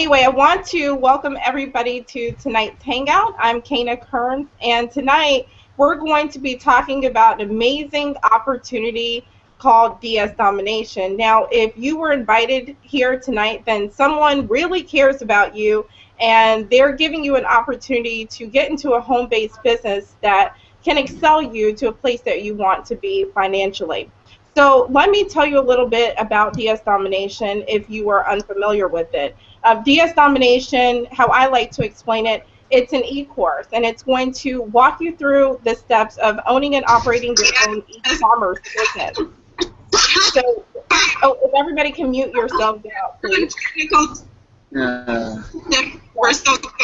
anyway, I want to welcome everybody to tonight's Hangout. I'm Kana Kearns, and tonight we're going to be talking about an amazing opportunity called DS Domination. Now, if you were invited here tonight, then someone really cares about you, and they're giving you an opportunity to get into a home-based business that can excel you to a place that you want to be financially. So let me tell you a little bit about DS Domination if you are unfamiliar with it. DS Domination, how I like to explain it, it's an e-course, and it's going to walk you through the steps of owning and operating your own e-commerce business. So, if everybody can mute yourselves out, please. We're still going.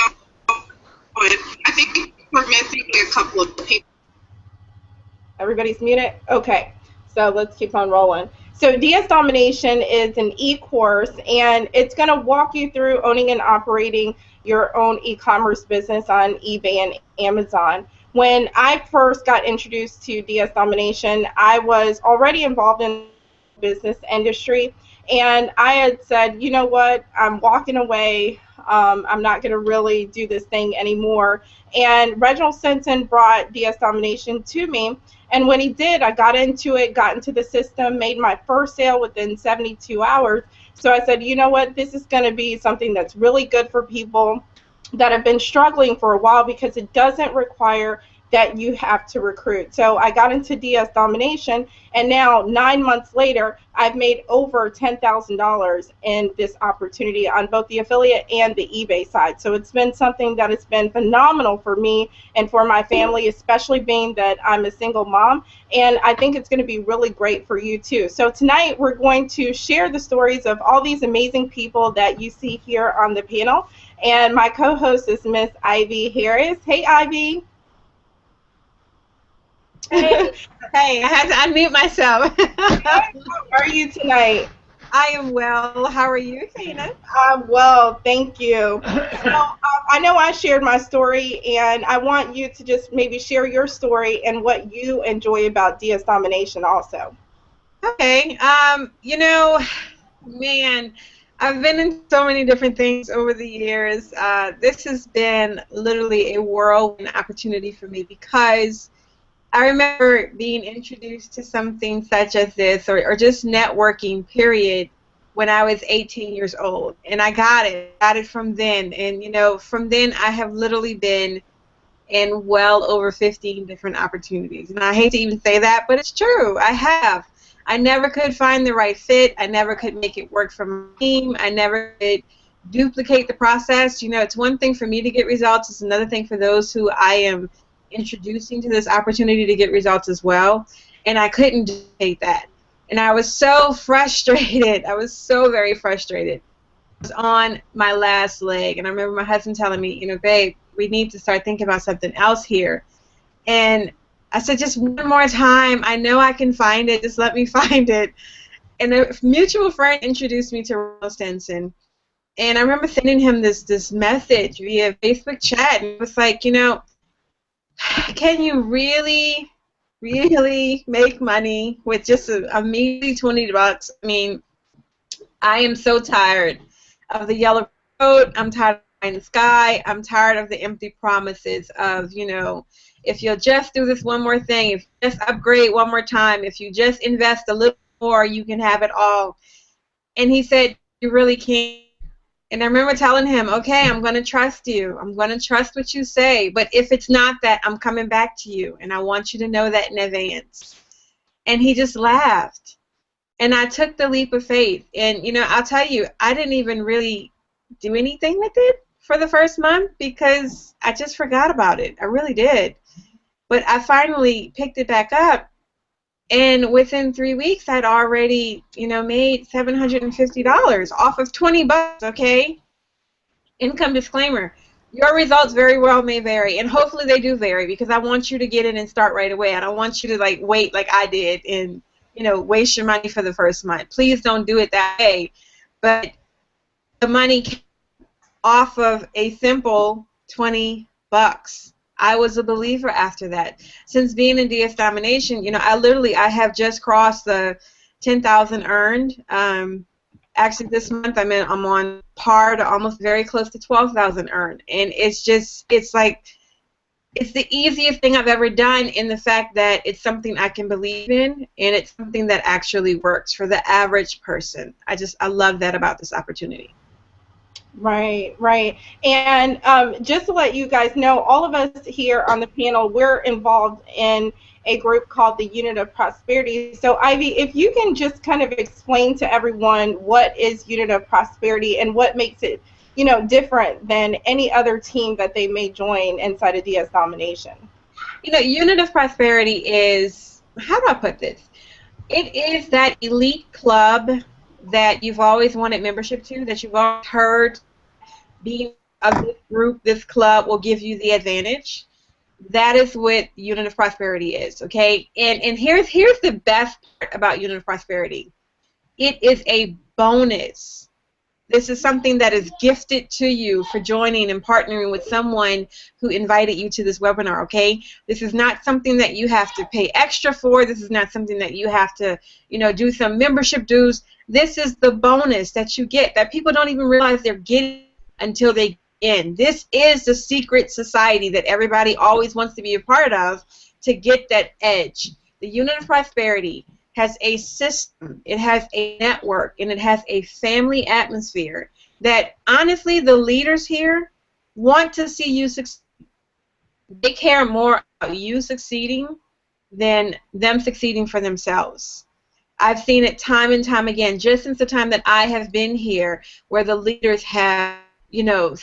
I think we're missing a couple of people. Everybody's muted? Okay, so let's keep on rolling. So DS Domination is an e-course, and it's going to walk you through owning and operating your own e-commerce business on eBay and Amazon. When I first got introduced to DS Domination, I was already involved in the business industry, and I had said, you know what, I'm walking away. I'm not going to really do this thing anymore. And Reginald Simpson brought DS Domination to me. And when he did, I got into it, got into the system, made my first sale within 72 hours. So I said, you know what, this is going to be something that's really good for people that have been struggling for a while because it doesn't require that you have to recruit. So I got into DS Domination, and now 9 months later, I've made over $10,000 in this opportunity on both the affiliate and the eBay side. So it's been something that has been phenomenal for me and for my family, especially being that I'm a single mom, and I think it's going to be really great for you too. So tonight we're going to share the stories of all these amazing people that you see here on the panel, and my co-host is Miss Ivy Harris. Hey, Ivy. Hey, I had to unmute myself. How are you tonight? I am well. How are you, Kana? I'm well, thank you. So, I know I shared my story, and I want you to just maybe share your story and what you enjoy about DS Domination also. Okay. You know, man, I've been in so many different things over the years. This has been literally a whirlwind opportunity for me because I remember being introduced to something such as this, or just networking, period, when I was 18 years old. And I got it from then. And, you know, from then I have literally been in well over 15 different opportunities. And I hate to even say that, but it's true. I have. I never could find the right fit. I never could make it work for my team. I never could duplicate the process. You know, it's one thing for me to get results. It's another thing for those who I am introducing to this opportunity to get results as well, and I couldn't duplicate that. And I was so frustrated. I was so very frustrated. I was on my last leg, and I remember my husband telling me, you know, babe, we need to start thinking about something else here. And I said, just one more time. I know I can find it. Just let me find it. And a mutual friend introduced me to Ronald Stinson. And I remember sending him this message via Facebook chat, and it was like, you know, can you really make money with just a measly $20? I mean, I am so tired of the yellow road. I'm tired of the in the sky. I'm tired of the empty promises of, you know, if you'll just do this one more thing, if you just upgrade one more time, if you just invest a little more, you can have it all. And he said, you really can't. And I remember telling him, okay, I'm going to trust you. I'm going to trust what you say. But if it's not that, I'm coming back to you. And I want you to know that in advance. And he just laughed. And I took the leap of faith. And, you know, I'll tell you, I didn't even really do anything with it for the first month because I just forgot about it. I really did. But I finally picked it back up. And within 3 weeks, I'd already, you know, made $750 off of $20, okay? Income disclaimer. Your results very well may vary, and hopefully they do vary because I want you to get in and start right away. I don't want you to, like, wait like I did and, you know, waste your money for the first month. Please don't do it that way. But the money came off of a simple $20. I was a believer after that. Since being in DS Domination, you know, I have just crossed the 10,000 earned. Actually, this month I'm on par to almost very close to 12,000 earned, and it's like it's the easiest thing I've ever done in the fact that it's something I can believe in, and it's something that actually works for the average person. I love that about this opportunity. Right, right. And just to let you guys know, all of us here on the panel, we're involved in a group called the Unit of Prosperity. So, Ivy, if you can just kind of explain to everyone what is Unit of Prosperity and what makes it, you know, different than any other team that they may join inside of DS Domination. You know, Unit of Prosperity is, how do I put this? It is that elite club that you've always wanted membership to, that you've always heard being of this group, this club will give you the advantage. That is what Unit of Prosperity is, okay? And here's the best part about Unit of Prosperity. It is a bonus. This is something that is gifted to you for joining and partnering with someone who invited you to this webinar, okay? This is not something that you have to pay extra for. This is not something that you have to, you know, do some membership dues. This is the bonus that you get that people don't even realize they're getting until they get in. This is the secret society that everybody always wants to be a part of to get that edge. The Unit of Prosperity has a system, it has a network, and it has a family atmosphere that, honestly, the leaders here want to see you succeed. They care more about you succeeding than them succeeding for themselves. I've seen it time and time again, just since the time that I have been here, where the leaders have, you know,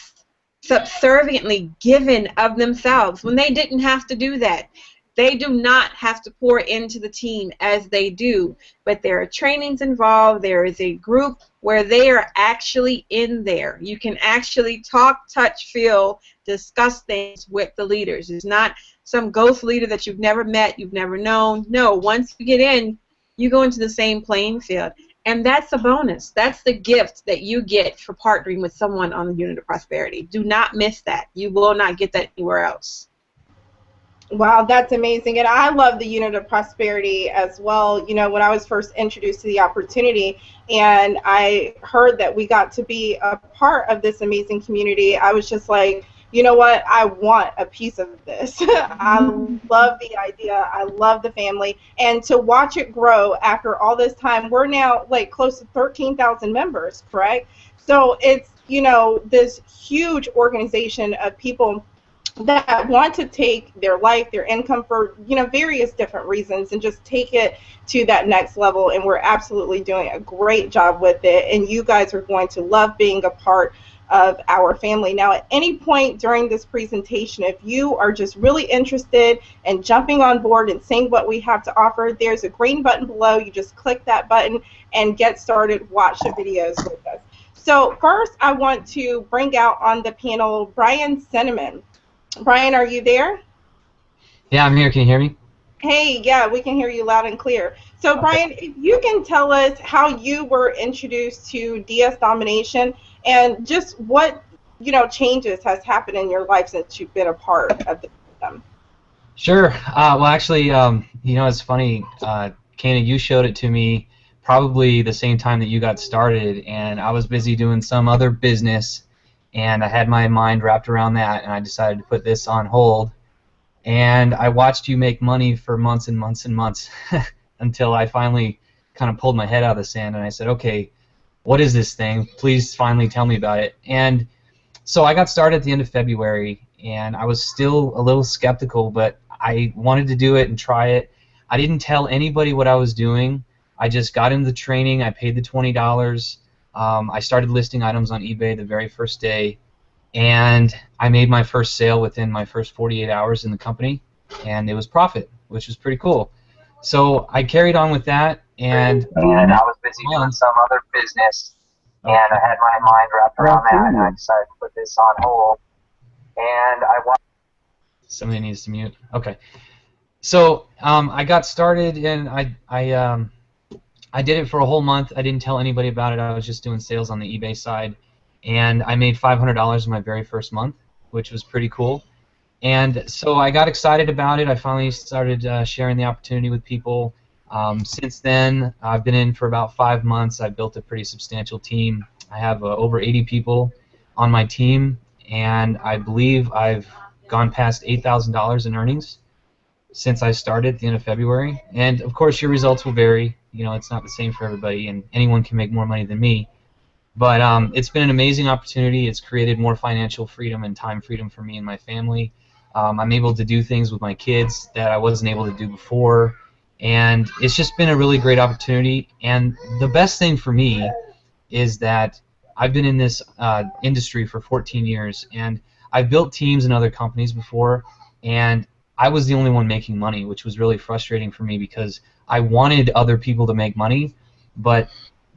subserviently given of themselves when they didn't have to do that. They do not have to pour into the team as they do, but there are trainings involved. There is a group where they are actually in there. You can actually talk, touch, feel, discuss things with the leaders. It's not some ghost leader that you've never met, you've never known. No, once you get in, you go into the same playing field. And that's a bonus. That's the gift that you get for partnering with someone on the Unit of Prosperity. Do not miss that. You will not get that anywhere else. Wow, that's amazing. And I love the Unit of Prosperity as well. You know, when I was first introduced to the opportunity and I heard that we got to be a part of this amazing community, I was just like, you know what, I want a piece of this. I love the idea. I love the family. And to watch it grow after all this time, we're now like close to 13,000 members, correct? So it's, you know, this huge organization of people that want to take their life, their income for, you know, various different reasons and just take it to that next level. And we're absolutely doing a great job with it. And you guys are going to love being a part of our family. Now, at any point during this presentation, if you are just really interested in jumping on board and seeing what we have to offer, there's a green button below. You just click that button and get started, watch the videos with us. So first, I want to bring out on the panel Brian Cinnamon. Brian, are you there? Yeah, I'm here. Can you hear me? Hey, yeah, we can hear you loud and clear. So, Brian, if you can tell us how you were introduced to DS Domination and just what, you know, changes has happened in your life since you've been a part of the system. Sure. Well, actually, you know, it's funny. Kana, you showed it to me probably the same time that you got started, and I was busy doing some other business, and I had my mind wrapped around that, and I decided to put this on hold. And I watched you make money for months and months and months until I finally kind of pulled my head out of the sand, and I said, okay, what is this thing? Please finally tell me about it. And so I got started at the end of February, and I was still a little skeptical, but I wanted to do it and try it. I didn't tell anybody what I was doing. I just got into the training. I paid the $20. I started listing items on eBay the very first day, and I made my first sale within my first 48 hours in the company, and it was profit, which was pretty cool. So I carried on with that, and I was busy doing some other business, and I had my mind wrapped around that, and I decided to put this on hold. And somebody needs to mute. Okay. So I got started, and I did it for a whole month. I didn't tell anybody about it. I was just doing sales on the eBay side, and I made $500 in my very first month, which was pretty cool. And so I got excited about it. I finally started sharing the opportunity with people, Since then, I've been in for about 5 months. I've built a pretty substantial team. I have over 80 people on my team, and I believe I've gone past $8,000 in earnings since I started at the end of February. And of course, your results will vary. You know, it's not the same for everybody, and anyone can make more money than me. But it's been an amazing opportunity. It's created more financial freedom and time freedom for me and my family. I'm able to do things with my kids that I wasn't able to do before. And it's just been a really great opportunity. And the best thing for me is that I've been in this industry for 14 years, and I've built teams in other companies before, and I was the only one making money, which was really frustrating for me because I wanted other people to make money, but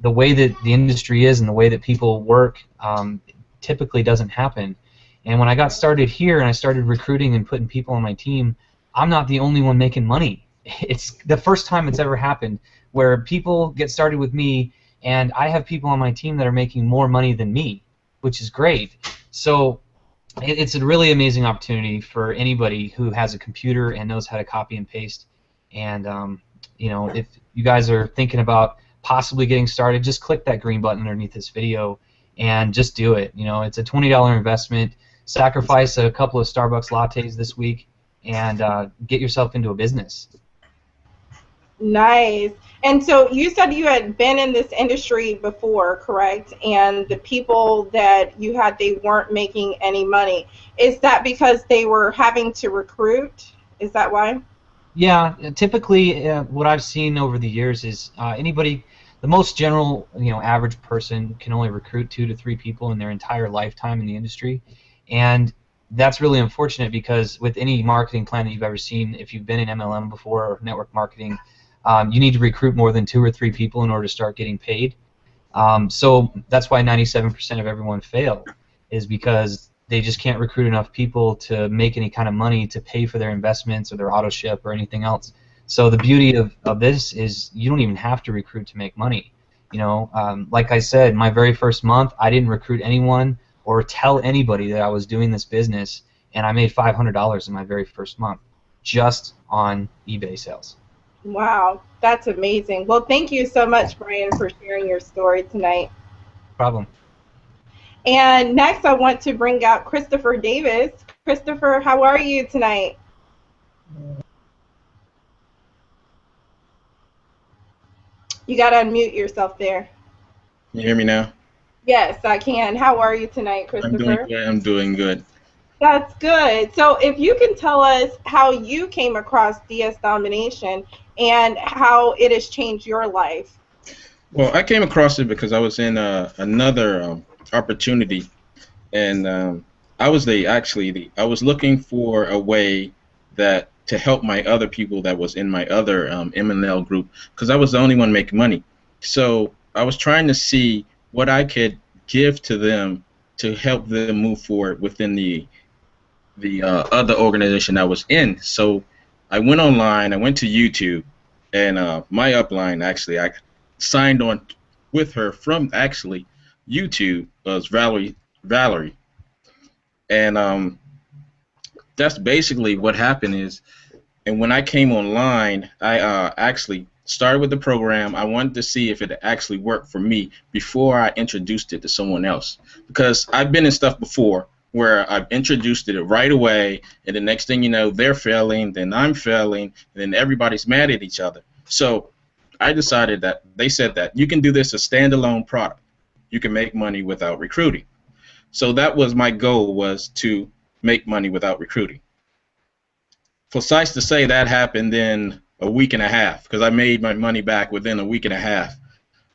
the way that the industry is and the way that people work typically doesn't happen. And when I got started here and I started recruiting and putting people on my team, I'm not the only one making money. It's the first time it's ever happened where people get started with me and I have people on my team that are making more money than me, which is great. So it's a really amazing opportunity for anybody who has a computer and knows how to copy and paste. And you know, if you guys are thinking about possibly getting started, just click that green button underneath this video and just do it. You know, it's a $20 investment. Sacrifice a couple of Starbucks lattes this week and get yourself into a business. Nice. And so you said you had been in this industry before, correct? And the people that you had, they weren't making any money. Is that because they were having to recruit? Is that why? Yeah, typically what I've seen over the years is anybody, the most general, you know, average person can only recruit 2 to 3 people in their entire lifetime in the industry. And that's really unfortunate because with any marketing plan that you've ever seen, if you've been in MLM before or network marketing, you need to recruit more than 2 or 3 people in order to start getting paid. So that's why 97% of everyone fail, is because they just can't recruit enough people to make any kind of money to pay for their investments or their auto ship or anything else. So the beauty of this is you don't even have to recruit to make money. You know, like I said, my very first month, I didn't recruit anyone or tell anybody that I was doing this business, and I made $500 in my very first month just on eBay sales. Wow, that's amazing. Well, thank you so much, Brian, for sharing your story tonight. No problem. And next, I want to bring out Christopher Davis. Christopher, how are you tonight? You got to unmute yourself there. Can you hear me now? Yes, I can. How are you tonight, Christopher? I'm doing good. That's good. So if you can tell us how you came across DS Domination and how it has changed your life. Well, I came across it because I was in another opportunity, and I was I was looking for a way that to help my other people that was in my other MNL group, because I was the only one making money. So I was trying to see what I could give to them to help them move forward within the other organization I was in. So I went online, I went to YouTube, and my upline, actually, I signed on with her from actually YouTube, was Valerie. And that's basically what happened is, and when I came online, I actually started with the program. I wanted to see if it actually worked for me before I introduced it to someone else, because I've been in stuff before where I've introduced it right away, and the next thing you know, they're failing, then I'm failing, and then everybody's mad at each other. So I decided that they said that you can do this a standalone product. You can make money without recruiting. So that was my goal, was to make money without recruiting. Precise to say, that happened in a week and a half, because I made my money back within a week and a half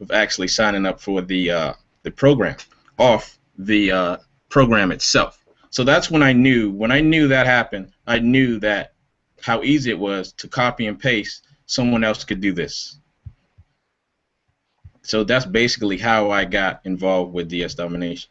of actually signing up for the program, off the program itself. So that's when I knew that happened, I knew that how easy it was to copy and paste. Someone else could do this. So that's basically how I got involved with DS Domination.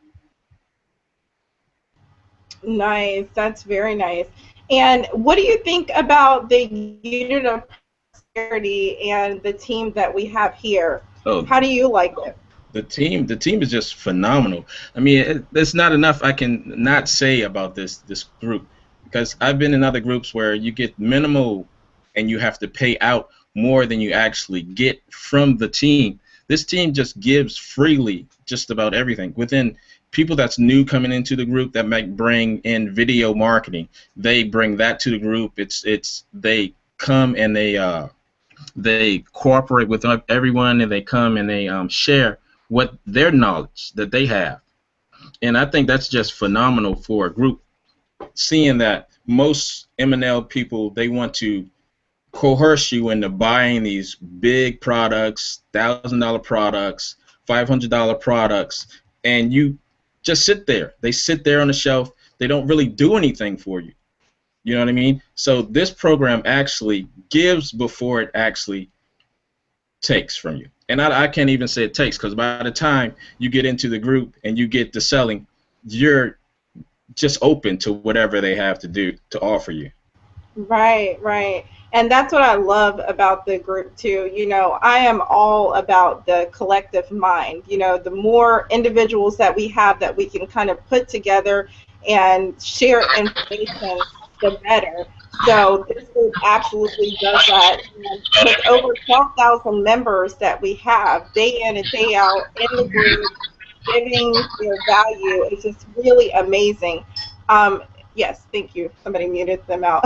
Nice. That's very nice. And what do you think about the unit of prosperity and the team that we have here? Oh, how do you like it? The team is just phenomenal. I mean, there's not enough I can not say about this group, because I've been in other groups where you get minimal and you have to pay out more than you actually get from the team. This team just gives freely just about everything. Within people that's new coming into the group that might bring in video marketing, they bring that to the group. They come and they cooperate with everyone, and they come and they share what their knowledge that they have. And I think that's just phenomenal for a group, seeing that most M&L people, they want to coerce you into buying these big products, $1,000 products, $500 products, and you just sit there. They sit there on the shelf. They don't really do anything for you. You know what I mean? So this program actually gives before it actually takes from you. And I can't even say it takes, because by the time you get into the group and you get to selling, you're just open to whatever they have to do to offer you. Right, right. And that's what I love about the group too. You know, I am all about the collective mind. You know, the more individuals that we have that we can kind of put together and share information, the better. So this group absolutely does that. And with over 12,000 members that we have day in and day out in the group, giving their value, it's just really amazing. Yes, thank you. Somebody muted them out.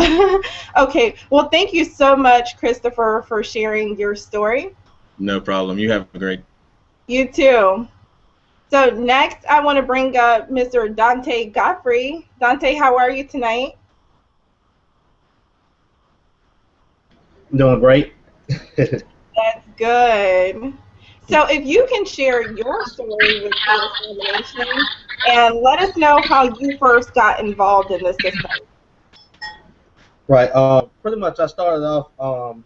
Okay, well, thank you so much, Christopher, for sharing your story. No problem. You have a great. You too. So next, I want to bring up Mr. Dante Godfrey. Dante, how are you tonight? I'm doing great. That's good. So if you can share your story with Domination and let us know how you first got involved in this system. Right. Pretty much I started off about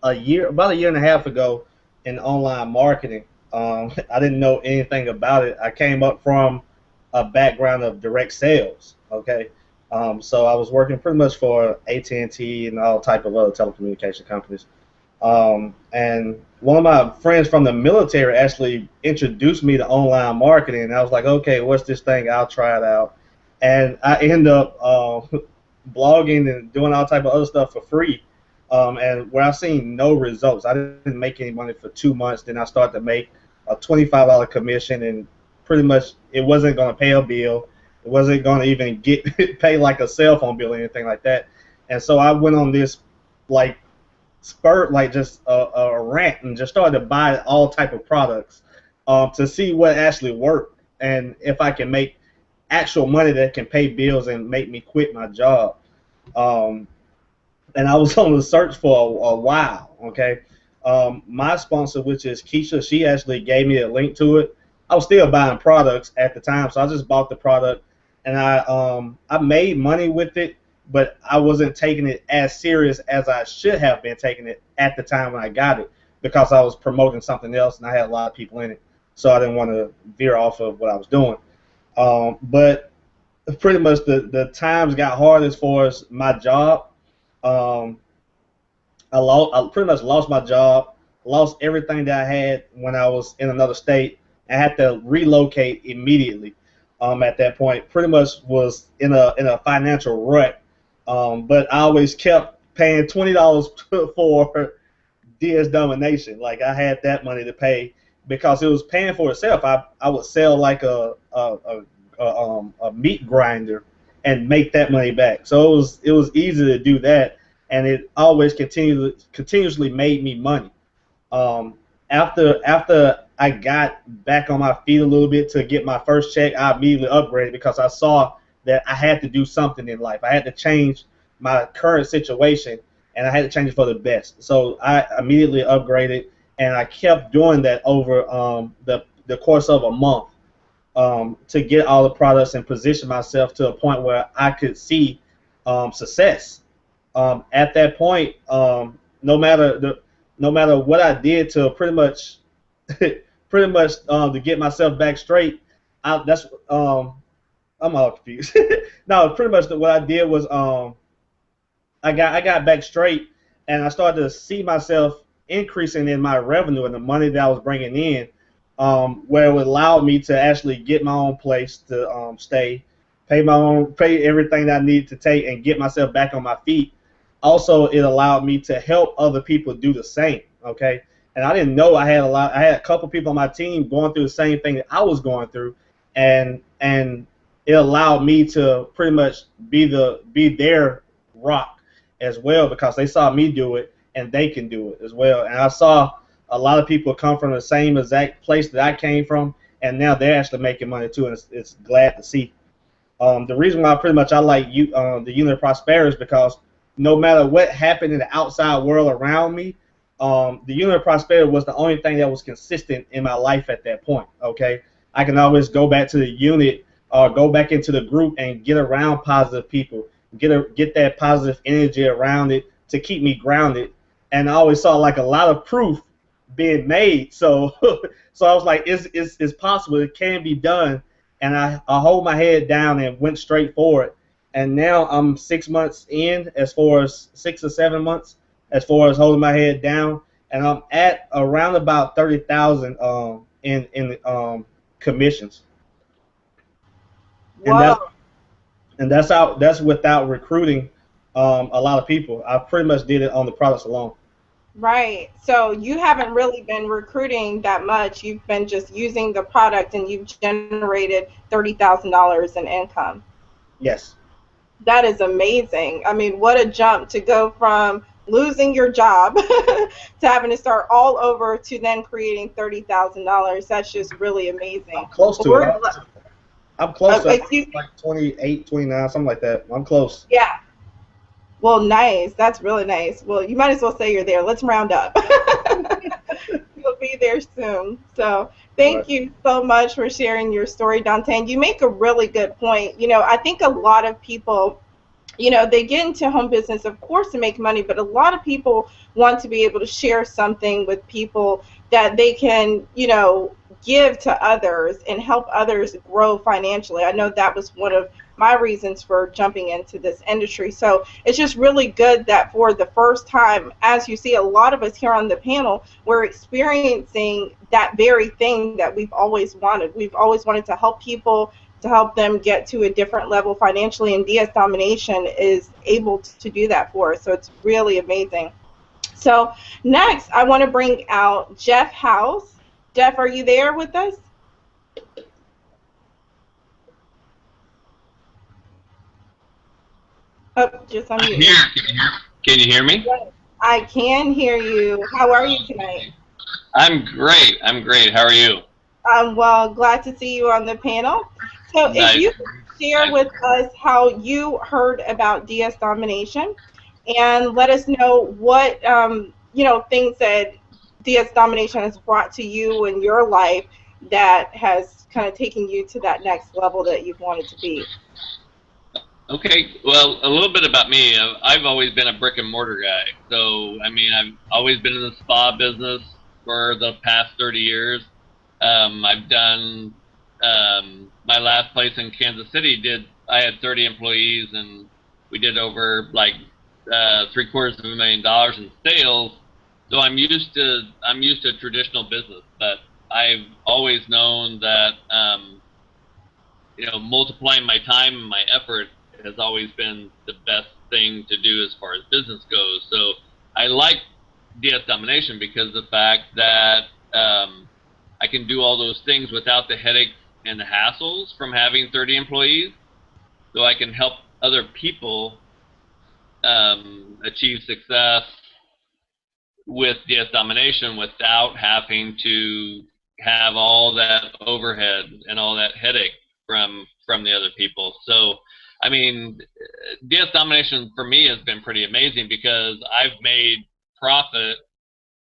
a year and a half ago in online marketing. I didn't know anything about it. I came up from a background of direct sales. Okay. So I was working pretty much for AT&T and all type of other telecommunication companies. And one of my friends from the military actually introduced me to online marketing, and I was like, okay, what's this thing? I'll try it out. And I ended up blogging and doing all type of other stuff for free, and where I've seen no results. I didn't make any money for 2 months. Then I started to make a $25 commission, and pretty much it wasn't going to pay a bill. It wasn't going to even pay like a cell phone bill or anything like that. And so I went on this like spurt, like just a rant, and just started to buy all type of products to see what actually worked and if I can make actual money that can pay bills and make me quit my job. And I was on the search for a while. Okay, my sponsor, which is Keisha, she actually gave me a link to it. I was still buying products at the time, so I just bought the product, and I made money with it, but I wasn't taking it as serious as I should have been taking it at the time when I got it, because I was promoting something else and I had a lot of people in it, so I didn't want to veer off of what I was doing. But pretty much the times got hard as far as my job. I pretty much lost my job, lost everything that I had when I was in another state. I had to relocate immediately. At that point, pretty much was in a financial rut. But I always kept paying $20 for DS Domination. Like I had that money to pay because it was paying for itself. I would sell like a meat grinder and make that money back. So it was easy to do that, and it always continuously made me money. After I got back on my feet a little bit to get my first check, I immediately upgraded because I saw that I had to do something in life. I had to change my current situation, and I had to change it for the best. So I immediately upgraded, and I kept doing that over the course of a month to get all the products and position myself to a point where I could see success. At that point, no matter what I did to pretty much to get myself back straight, I'm all confused. No, pretty much what I did was I got back straight, and I started to see myself increasing in my revenue and the money that I was bringing in, where it would allow me to actually get my own place to stay, pay everything that I needed to take, and get myself back on my feet. also it allowed me to help other people do the same. Okay, and I didn't know I had a couple people on my team going through the same thing that I was going through, and it allowed me to pretty much be their rock as well, because they saw me do it and they can do it as well. And I saw a lot of people come from the same exact place that I came from, and now they're actually making money too, and it's glad to see. The reason why pretty much I like the unit of prosperity is because no matter what happened in the outside world around me, the unit of prosperity was the only thing that was consistent in my life at that point. Okay, I can always go back to the unit or go back into the group and get around positive people, get that positive energy around it to keep me grounded. And I always saw like a lot of proof being made. So so I was like, it's possible. It can be done. And I hold my head down and went straight for it. And now I'm 6 months in, as far as 6 or 7 months, as far as holding my head down, and I'm at around about 30,000 in commissions. Whoa. And that's without recruiting a lot of people. I pretty much did it on the products alone. Right. So you haven't really been recruiting that much. You've been just using the product, and you've generated $30,000 in income. Yes. That is amazing. I mean, what a jump to go from losing your job to having to start all over to then creating $30,000. That's just really amazing. I'm close to it. I'm close to it. Like 28, 29, something like that. I'm close. Yeah. Well, nice. That's really nice. Well, you might as well say you're there. Let's round up. You'll be there soon. So thank you so much for sharing your story, Dante. And you make a really good point. You know, I think a lot of people, you know, they get into home business, of course, to make money, but a lot of people want to be able to share something with people that they can, you know, give to others and help others grow financially. I know that was one of my reasons for jumping into this industry. So it's just really good that for the first time, as you see, a lot of us here on the panel, we're experiencing that very thing that we've always wanted. We've always wanted to help people, to help them get to a different level financially, and DS Domination is able to do that for us. So it's really amazing. So next, I want to bring out Jeff House. Jeff, are you there with us? Oh, just unmute. I'm here. Can you hear me? I can hear you. How are you tonight? I'm great. I'm great. How are you? I'm well. Glad to see you on the panel. So Nice. if you could share with us how you heard about DS Domination, and let us know what you know, things that DS Domination has brought to you in your life that has kind of taken you to that next level that you've wanted to be. Okay. Well, a little bit about me. I've always been a brick and mortar guy. So, I mean, I've always been in the spa business for the past 30 years. I've done my last place in Kansas City. I had 30 employees, and we did over like $750,000 in sales. So I'm used to traditional business, but I've always known that you know, multiplying my time and my effort has always been the best thing to do as far as business goes. So I like DS Domination because of the fact that I can do all those things without the headaches and the hassles from having 30 employees. So I can help other people achieve success with DS Domination without having to have all that overhead and all that headache from the other people. So, I mean, DS Domination for me has been pretty amazing because I've made profit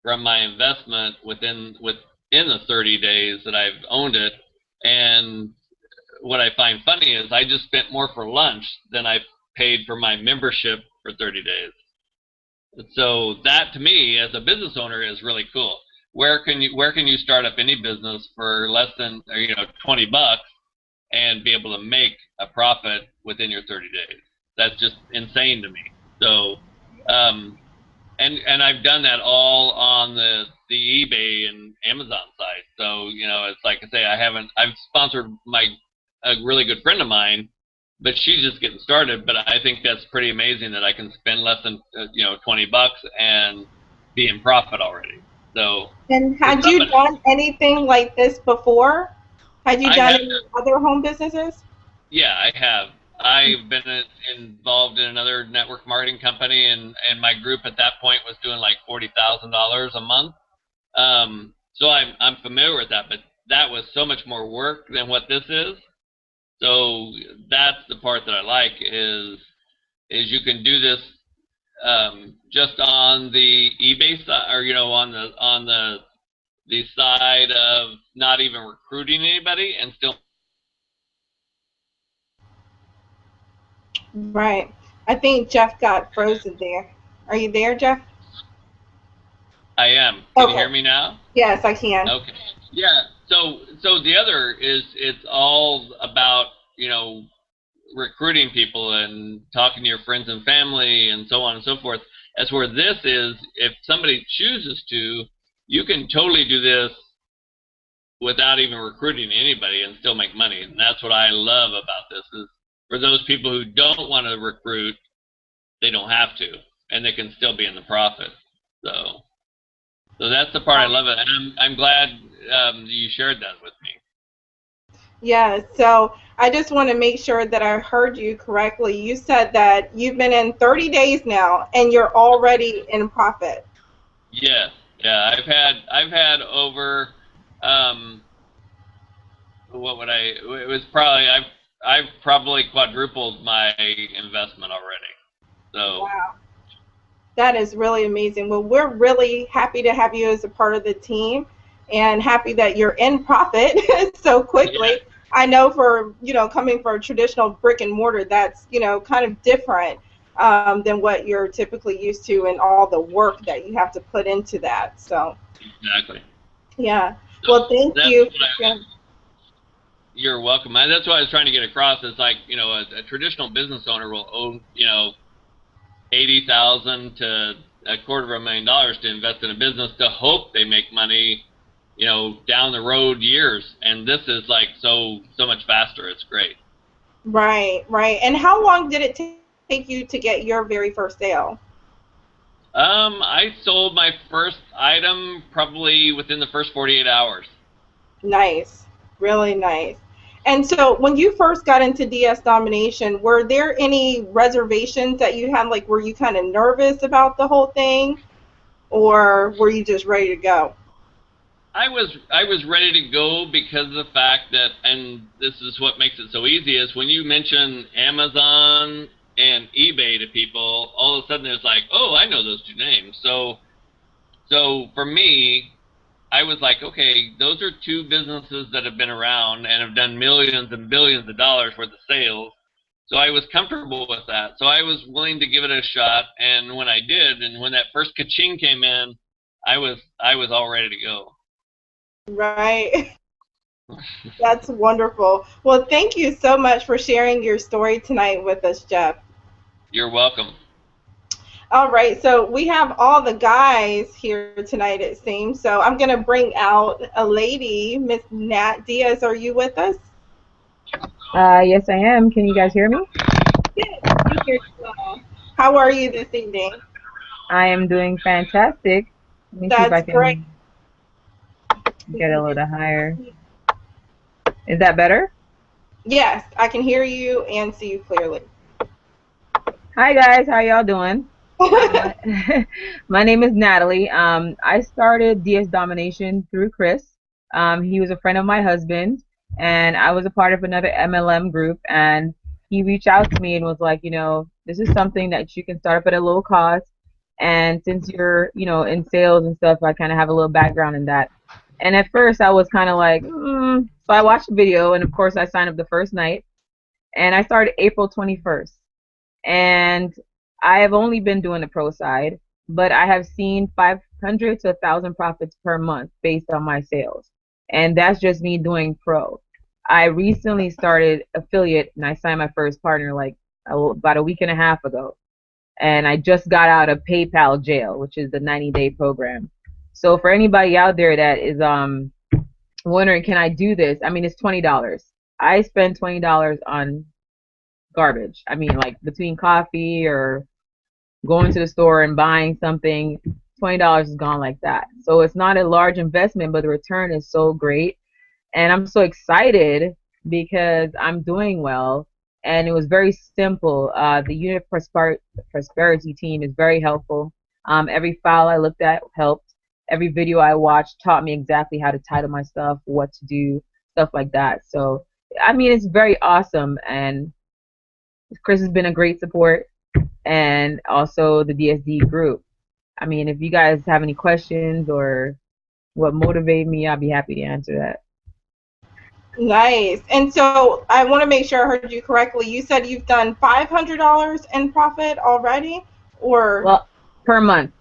from my investment within the 30 days that I've owned it. And what I find funny is I just spent more for lunch than I paid for my membership for 30 days. So that to me as a business owner is really cool. Where can you start up any business for less than, you know, $20 and be able to make a profit within your 30 days? That's just insane to me. So and I've done that all on the eBay and Amazon side. So, you know, it's like I say, I've sponsored a really good friend of mine but she's just getting started. But I think that's pretty amazing that I can spend less than $20 and be in profit already. So. And had you done anything like this before? Had you done any other home businesses? Yeah, I have. I've been involved in another network marketing company, and my group at that point was doing like $40,000 a month. So I'm familiar with that, but that was so much more work than what this is. So that's the part that I like is you can do this just on the eBay side, or on the side of not even recruiting anybody and still. Right. I think Jeff got frozen there. Are you there, Jeff? I am. Can you hear me now? Yes, I can. Okay. Yeah. So the other is it's all about recruiting people and talking to your friends and family and so on and so forth. As where this is, if somebody chooses to, you can totally do this without even recruiting anybody and still make money. And that's what I love about this is for those people who don't want to recruit, they don't have to, and they can still be in the profit. So that's the part I love it, and I'm glad you shared that with me. Yeah, so I just want to make sure that I heard you correctly. You said that you've been in 30 days now, and you're already in profit. Yes, yeah, I've had over it was probably I've probably quadrupled my investment already. So. Wow. That is really amazing. Well, we're really happy to have you as a part of the team and happy that you're in profit so quickly. Yeah. I know for, coming from a traditional brick and mortar, that's, kind of different than what you're typically used to and all the work that you have to put into that. So. Exactly. Yeah. Well, thank you. You're welcome. That's what I was trying to get across. It's like, a traditional business owner will own, $80,000 to $250,000 to invest in a business to hope they make money, down the road years. And this is like so much faster. It's great. Right. And how long did it take you to get your very first sale? I sold my first item probably within the first 48 hours. Nice. Really nice. And so when you first got into DS Domination, were there any reservations that you had? Like, were you kind of nervous about the whole thing, or were you just ready to go? I was ready to go because of the fact that, and this is what makes it so easy, is when you mention Amazon and eBay to people, all of a sudden it's like, oh, I know those two names. So for me, I was like, okay, those are two businesses that have been around and have done millions and billions of dollars worth of sales. So I was comfortable with that. So I was willing to give it a shot. And when I did, and when that first ka-ching came in, I was all ready to go. Right. That's wonderful. Well, thank you so much for sharing your story tonight with us, Jeff. You're welcome. All right, so we have all the guys here tonight, it seems. So I'm going to bring out a lady, Miss Nat Diaz. Are you with us? Yes, I am. Can you guys hear me? Yes, we hear you well. How are you this evening? I am doing fantastic. Let me see if I can great. Get a little higher. Is that better? Yes, I can hear you and see you clearly. Hi, guys. How y'all doing? My name is Natalie. I started DS Domination through Chris. He was a friend of my husband, and I was a part of another MLM group, and he reached out to me and was like, this is something that you can start up at a low cost, and since you're, in sales and stuff, I kind of have a little background in that. And at first I was kind of like, so I watched the video, and of course I signed up the first night, and I started April 21st. And I have only been doing the pro side, but I have seen 500 to 1,000 profits per month based on my sales. And that's just me doing pro. I recently started affiliate, and I signed my first partner like about a week and a half ago. And I just got out of PayPal jail, which is the 90-day program. So for anybody out there that is wondering, can I do this? I mean, it's $20. I spend $20 on garbage. I mean, like between coffee or going to the store and buying something, $20 is gone like that. So it's not a large investment, but the return is so great. And I'm so excited because I'm doing well. And it was very simple. The unit prosperity team is very helpful. Every file I looked at helped. Every video I watched taught me exactly how to title my stuff, what to do, stuff like that. So, I mean, it's very awesome. And Chris has been a great support, and also the DSD group. I mean, if you guys have any questions or what motivated me, I'll be happy to answer that. Nice. And so I want to make sure I heard you correctly. You said you've done $500 in profit already, or well, per month.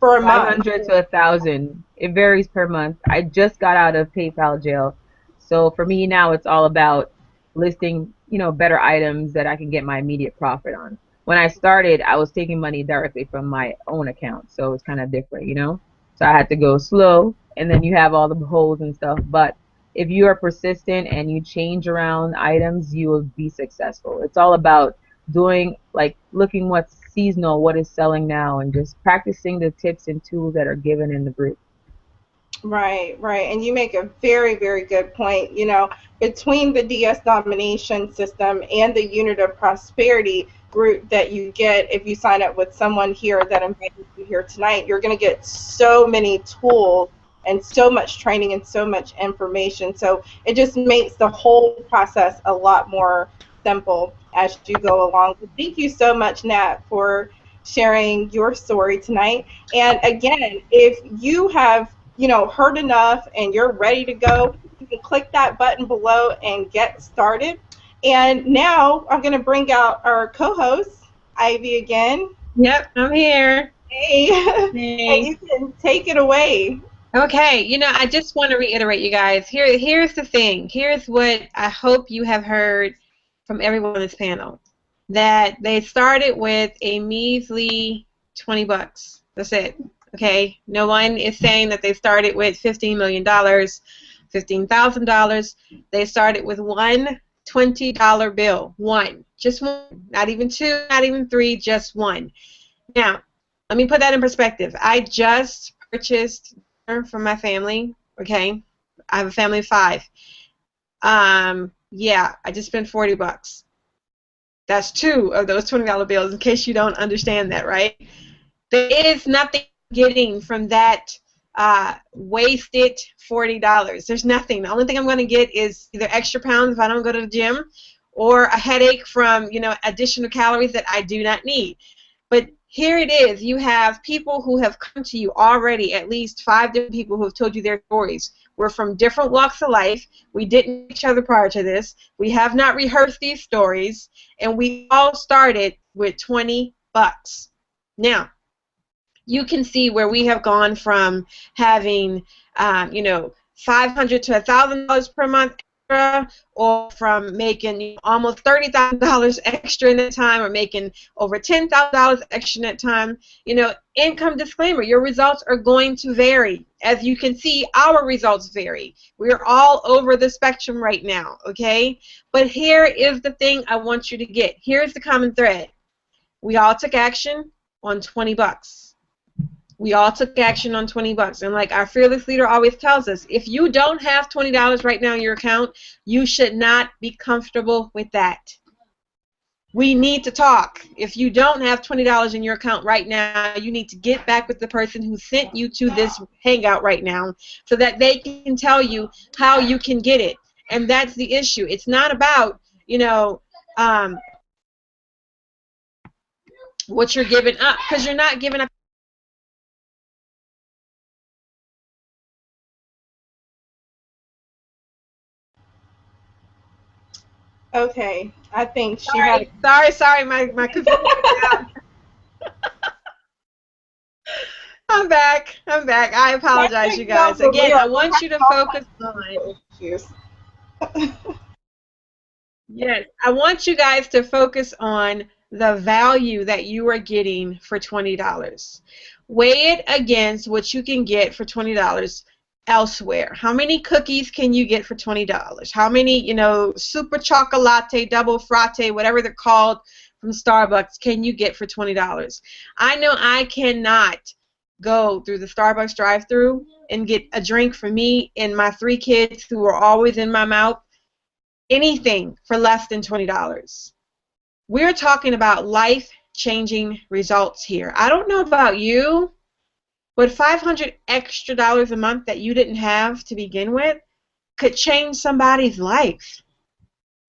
For a month? 500 to 1,000. It varies per month. I just got out of PayPal jail, so for me now it's all about listing, better items that I can get my immediate profit on. When I started, I was taking money directly from my own account, so it's kind of different, So I had to go slow, and then you have all the holes and stuff. But if you are persistent and you change around items, you will be successful. It's all about looking what's seasonal, what is selling now, and just practicing the tips and tools that are given in the group. Right. And you make a very, very good point. Between the DS Domination system and the Unit of Prosperity group that you get if you sign up with someone here that invited you here tonight, you're going to get so many tools and so much training and so much information. So it just makes the whole process a lot more simple as you go along. Thank you so much, Nat, for sharing your story tonight. And again, if you have heard enough and you're ready to go, you can click that button below and get started. And now I'm going to bring out our co-host, Ivy, again. Yep, I'm here. Hey. And you can take it away. Okay, I just want to reiterate, you guys. Here's the thing. Here's what I hope you have heard from everyone on this panel. That they started with a measly $20. That's it. Okay? No one is saying that they started with $15 million, $15,000. They started with one $20 bill. One. Just one. Not even two, not even three, just one. Now, let me put that in perspective. I just purchased for my family. Okay? I have a family of 5. Yeah, I just spent $40. That's 2 of those $20 bills, in case you don't understand that, right? There is nothing getting from that wasted $40. There's nothing. The only thing I'm going to get is either extra pounds if I don't go to the gym, or a headache from, additional calories that I do not need. But here it is. You have people who have come to you already, at least 5 different people who have told you their stories. We're from different walks of life. We didn't know each other prior to this. We have not rehearsed these stories, and we all started with $20. Now, you can see where we have gone from having, $500 to $1,000 per month extra, or from making almost $30,000 extra in that time, or making over $10,000 extra in that time. Income disclaimer, your results are going to vary. As you can see, our results vary. We're all over the spectrum right now, okay? But here is the thing I want you to get. Here's the common thread. We all took action on $20. We all took action on $20. And like our fearless leader always tells us, if you don't have $20 right now in your account, you should not be comfortable with that. We need to talk. If you don't have $20 in your account right now, you need to get back with the person who sent you to this hangout right now, so that they can tell you how you can get it. And that's the issue. It's not about, what you're giving up, because you're not giving up. Okay, I think she Sorry, my computer went down. I'm back. I apologize, you guys. Again, I want you to focus on issues. Yes, I want you guys to focus on the value that you are getting for $20. Weigh it against what you can get for $20 elsewhere? How many cookies can you get for $20? How many, you know, super chocolate, double frate, whatever they're called from Starbucks, can you get for $20? I know I cannot go through the Starbucks drive-thru and get a drink for me and my 3 kids who are always in my mouth, anything for less than $20. We're talking about life-changing results here. I don't know about you, but $500 extra a month that you didn't have to begin with could change somebody's life.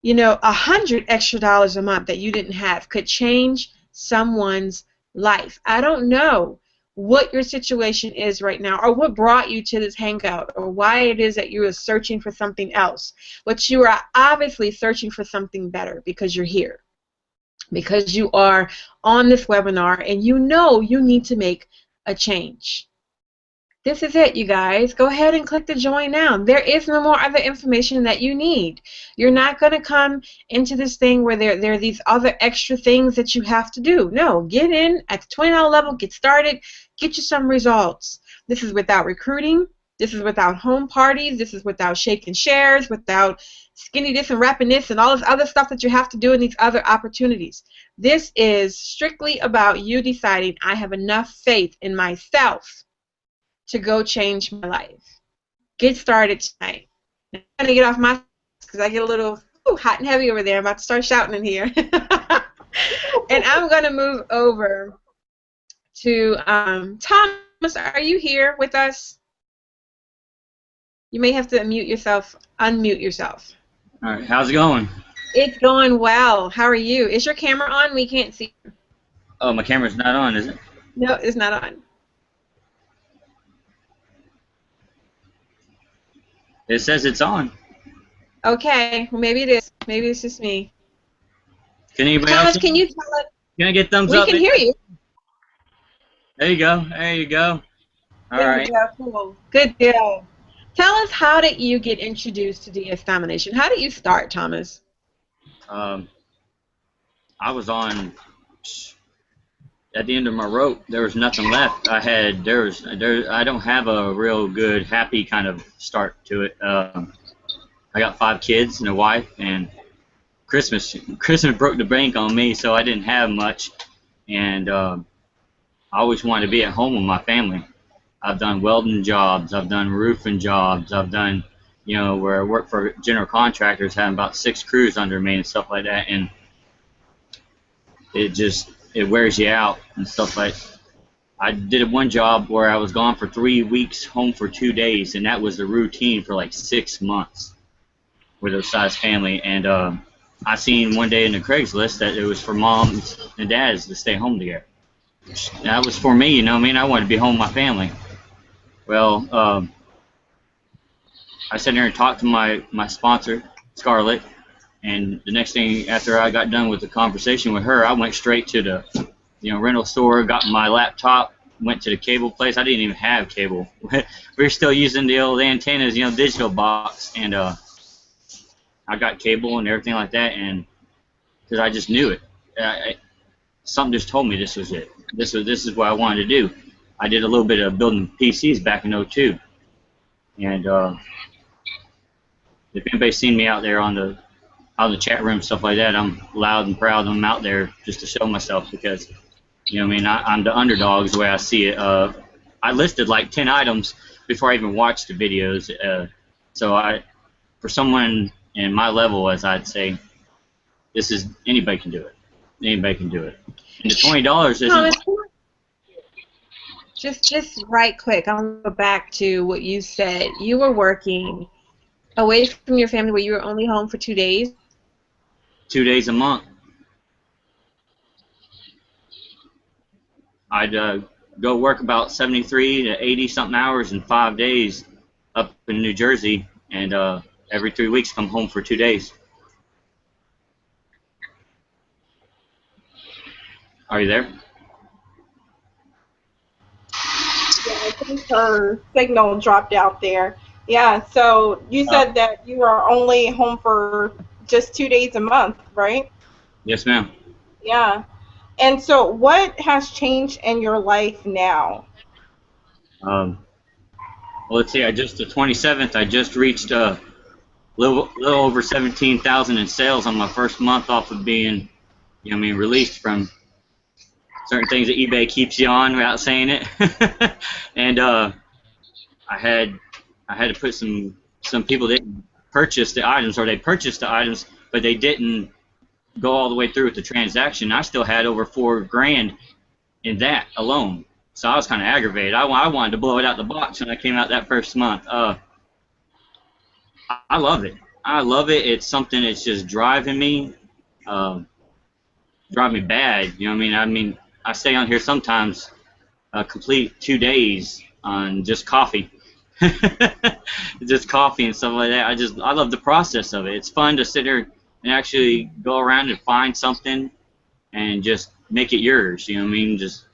You know, $100 extra a month that you didn't have could change someone's life. I don't know what your situation is right now, or what brought you to this hangout, or why it is that you are searching for something else. But you are obviously searching for something better because you're here, because you are on this webinar, and you know you need to make a change. This is it, you guys. Go ahead and click the join now. There is no more other information that you need. You're not going to come into this thing where there are these other extra things that you have to do. No, get in at the $20 level, get started, get you some results. This is without recruiting. This is without home parties. This is without shaking shares, without skinny this and wrapping this and all this other stuff that you have to do in these other opportunities. This is strictly about you deciding, I have enough faith in myself to go change my life. Get started tonight. I'm going to get off my because I get a little hot and heavy over there. I'm about to start shouting in here. And I'm going to move over to Thomas. Are you here with us? You may have to unmute yourself. All right, how's it going? It's going well. How are you? Is your camera on? We can't see. Oh, my camera's not on, is it? No, it's not on. It says it's on. Okay, well, maybe it is. Maybe it's just me. Can anybody Thomas, else? can you tell us? Can I get thumbs we up? We can hear you. There you go. There you go. All right. Yeah, cool. Good deal. Tell us, how did you get introduced to DS Domination? How did you start, Thomas? I was on. At the end of my rope, there was nothing left. I don't have a real good, happy kind of start to it. I got 5 kids and a wife, and Christmas broke the bank on me, so I didn't have much. And I always wanted to be at home with my family. I've done welding jobs, I've done roofing jobs, I've done, you know, where I work for general contractors, having about 6 crews under me and stuff like that, and it wears you out and stuff like that. I did one job where I was gone for 3 weeks, home for 2 days, and that was the routine for like 6 months with a size family. And I seen one day in the Craigslist that it was for moms and dads to stay home together. That was for me, you know what I mean? I wanted to be home with my family. Well, I sat there and talked to my sponsor, Scarlett, and the next thing after I got done with the conversation with her, I went straight to the rental store, got my laptop, went to the cable place. I didn't even have cable. We were still using the old antennas, digital box, and I got cable and everything like that, and because I just knew it. Something just told me this was it. This is what I wanted to do. I did a little bit of building PCs back in '02, and if anybody's seen me out there on the chat room, stuff like that, I'm loud and proud. I'm out there just to show myself because, I'm the underdog is the way I see it. I listed like 10 items before I even watched the videos. So for someone in my level, as I'd say, anybody can do it. Anybody can do it. And the $20 isn't. Just right quick, I'll go back to what you said. You were working away from your family where you were only home for 2 days? 2 days a month. I'd go work about 73 to 80 something hours in 5 days up in New Jersey, and every 3 weeks come home for 2 days. Are you there? Yeah, I think her signal dropped out there. Yeah, so you said that you are only home for just 2 days a month, right? Yes, ma'am. Yeah. And so what has changed in your life now? Well, let's see. The 27th. I just reached a little over 17,000 in sales on my first month off of being, released from certain things that eBay keeps you on without saying it. And I had to put some people didn't purchase the items, or they purchased the items, but they didn't go all the way through with the transaction. I still had over $4,000 in that alone. So I was kind of aggravated. I wanted to blow it out the box when I came out that first month. I love it. I love it. It's something that's just driving me bad. You know what I mean? I stay on here sometimes a complete 2 days on just coffee. Just coffee and stuff like that. I love the process of it. It's fun to sit here and actually go around and find something and just make it yours. You know what I mean? Just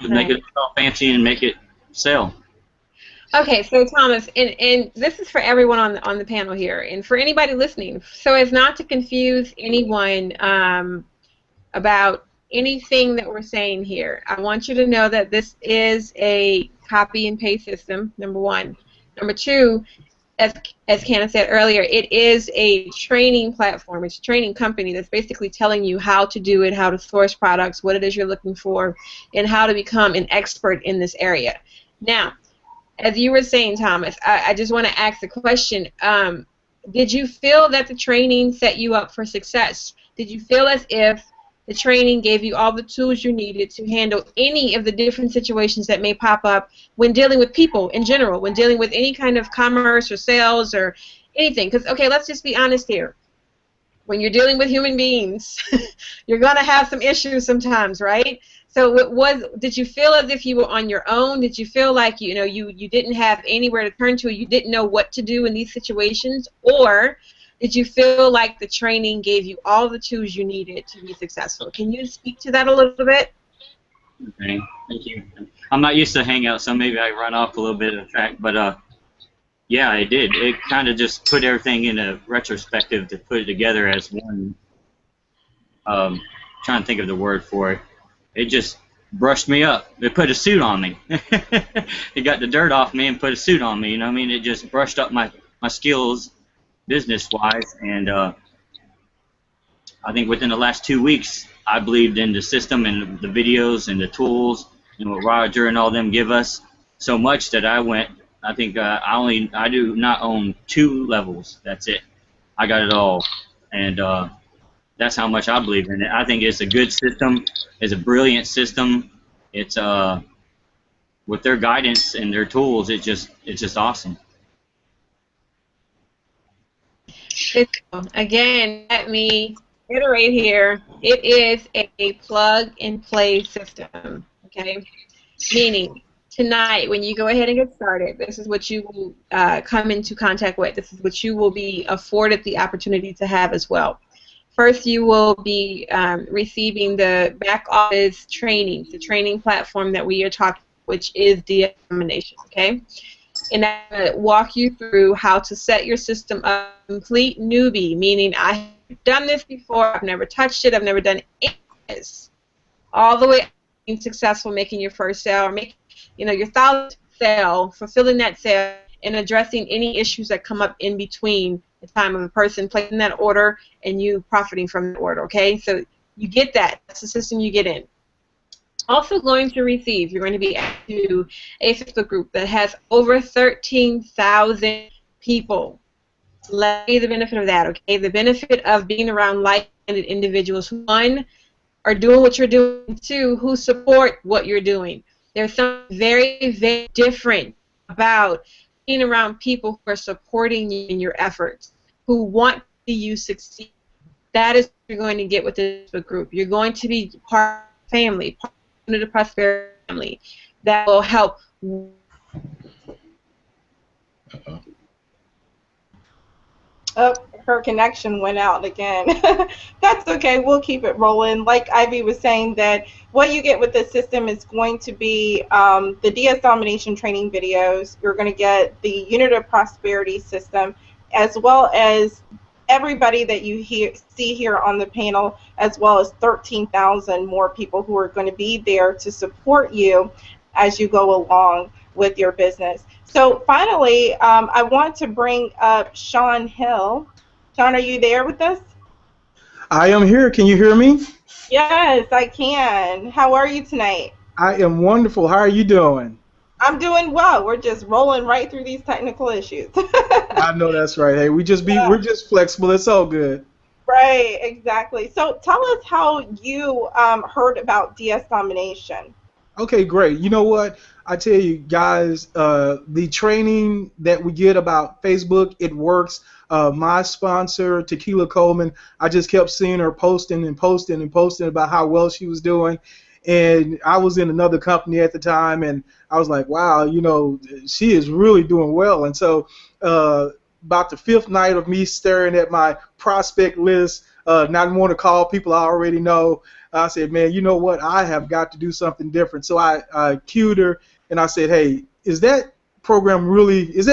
make it all fancy and make it sell. Okay, so Thomas, and this is for everyone on the panel here, and for anybody listening, so as not to confuse anyone about anything that we're saying here, I want you to know that this is a copy and paste system, number one. Number two, as Candace said earlier, it is a training platform. It's a training company that's basically telling you how to do it, how to source products, what it is you're looking for, and how to become an expert in this area. Now, as you were saying, Thomas, I just want to ask the question, did you feel that the training set you up for success? Did you feel as if the training gave you all the tools you needed to handle any of the different situations that may pop up when dealing with people in general, when dealing with any kind of commerce or sales or anything? Because, okay, let's just be honest here. When you're dealing with human beings, you're going to have some issues sometimes, right? So did you feel as if you were on your own? Did you feel like, you didn't have anywhere to turn to, you didn't know what to do in these situations? Or did you feel like the training gave you all the tools you needed to be successful? Can you speak to that a little bit? Okay, thank you. I'm not used to Hangout, so maybe I run off a little bit of the track, but yeah, it did. It kind of just put everything in a retrospective to put it together as one. Trying to think of the word for it. It just brushed me up. It put a suit on me. It got the dirt off me and put a suit on me. You know what I mean? It just brushed up my skills business-wise, and I think within the last 2 weeks, I believed in the system and the videos and the tools and what Roger and all them give us so much that I went. I think I do not own 2 levels. That's it. I got it all, and that's how much I believe in it. I think it's a good system. It's a brilliant system. It's with their guidance and their tools, it's just awesome. Again, let me iterate here. It is a plug-and-play system, okay? Meaning, tonight, when you go ahead and get started, this is what you will come into contact with. This is what you will be afforded the opportunity to have as well. First, you will be receiving the back office trainings, the training platform that we are talking, which is Domination, okay? And I'm going to walk you through how to set your system up. Complete newbie, meaning I have done this before, I've never touched it, I've never done any of this. All the way up to being successful, making your first sale, or making your 1,000th sale, fulfilling that sale, and addressing any issues that come up in between the time of a person placing that order and you profiting from the order, okay? So you get that. That's the system you get in. Also going to receive, you're going to be added to a Facebook group that has over 13,000 people. Let me the benefit of that, okay? The benefit of being around like-minded individuals who, one, are doing what you're doing, two, who support what you're doing. There's something very, very different about being around people who are supporting you in your efforts, who want to see you succeed. That is what you're going to get with the Facebook group. You're going to be part of the family, part of the prosperity family that will help. Oh, her connection went out again. That's okay. We'll keep it rolling. Like Ivy was saying, that what you get with this system is going to be the DS Domination training videos. You're going to get the Unit of Prosperity system, as well as everybody that you see here on the panel, as well as 13,000 more people who are going to be there to support you as you go along with your business. So finally, I want to bring up Sean Hill. Sean, are you there with us? I am here. Can you hear me? Yes, I can. How are you tonight? I am wonderful. How are you doing? I'm doing well. We're just rolling right through these technical issues. I know that's right. Hey, we're just flexible. It's all good. Right, exactly. So tell us how you heard about DS Domination. Okay, great. You know what? I tell you guys, the training that we get about Facebook, it works. My sponsor, Tequila Coleman, I just kept seeing her posting and posting and posting about how well she was doing. And I was in another company at the time, and I was like, wow, you know, she is really doing well. And so about the fifth night of me staring at my prospect list, not wanting to call people I already know, I said, man, you know what? I have got to do something different. So I cued her, and I said, hey, is that program really, does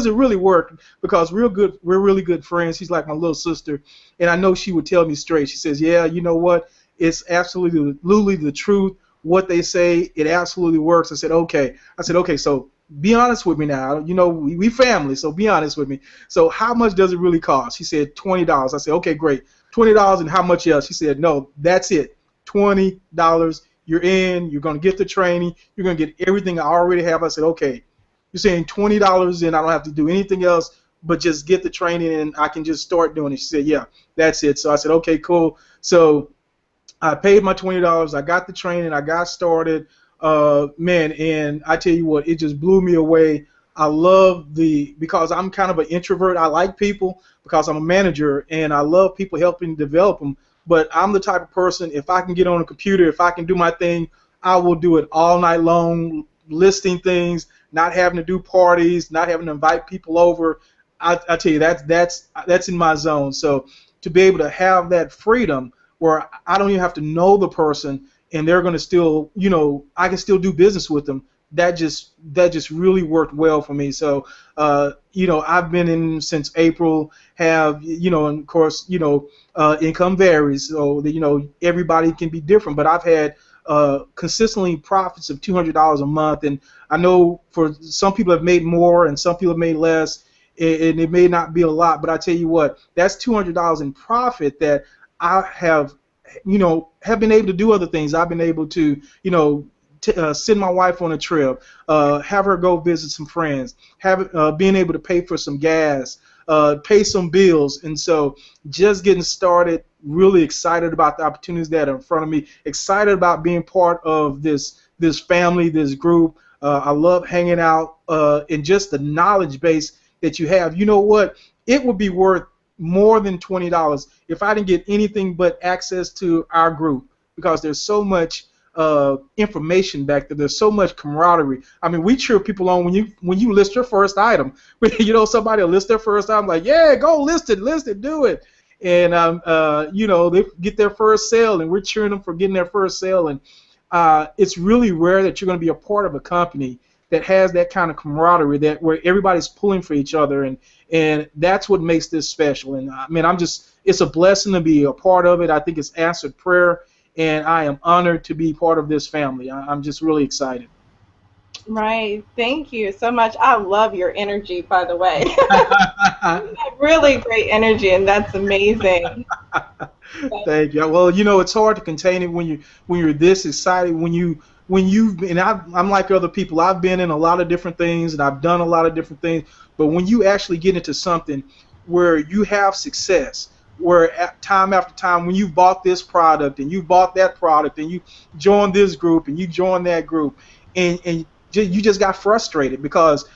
it really work? Because we're really good friends. She's like my little sister, and I know she would tell me straight. She says, yeah, you know what? It's absolutely the truth. What they say, it absolutely works. I said, okay. So be honest with me now. You know, we family, so be honest with me. So how much does it really cost? She said $20. I said, okay, great. $20, and how much else? She said, no, that's it. $20. You're in. You're going to get the training. You're going to get everything I already have. I said, okay. You're saying $20, and I don't have to do anything else but just get the training, and I can just start doing it. She said, yeah, that's it. So I said, okay, cool. So I paid my $20. I got the training. I got started. Man, and I tell you what, it just blew me away. I love because I'm kind of an introvert. I like people because I'm a manager, and I love people helping develop them. But I'm the type of person, if I can get on a computer, if I can do my thing, I will do it all night long, listing things, not having to do parties, not having to invite people over. I tell you, that's in my zone. So to be able to have that freedom where I don't even have to know the person, and they're going to still, you know, I can still do business with them. That just really worked well for me. So, you know, I've been in since April. Have, you know, and of course, you know, income varies, so that, you know, everybody can be different. But I've had consistently profits of $200 a month, and I know for some people have made more, and some people have made less, and it may not be a lot. But I tell you what, that's $200 in profit that I have, you know, have been able to do other things. I've been able to, you know, send my wife on a trip, have her go visit some friends, being able to pay for some gas, pay some bills. And so just getting started, really excited about the opportunities that are in front of me, excited about being part of this family, this group. I love hanging out, and just the knowledge base that you have. You know what? It would be worth more than $20 if I didn't get anything but access to our group, because there's so much information back there. There's so much camaraderie. I mean, we cheer people on when you list your first item. You know, somebody will list their first item, like, yeah, go list it, do it. And you know, they get their first sale, and we're cheering them for getting their first sale. And it's really rare that you're going to be a part of a company that has that kind of camaraderie, that where everybody's pulling for each other, and that's what makes this special. And I mean, it's a blessing to be a part of it. I think it's answered prayer, and I am honored to be part of this family. I'm just really excited. Right. Thank you so much. I love your energy, by the way. Really great energy, and that's amazing. Thank you. Well, you know, it's hard to contain it when you're this excited, and I'm like other people. I've been in a lot of different things, and I've done a lot of different things. But when you actually get into something where you have success, where time after time, when you bought this product and you bought that product and you joined this group and you joined that group, and you just got frustrated because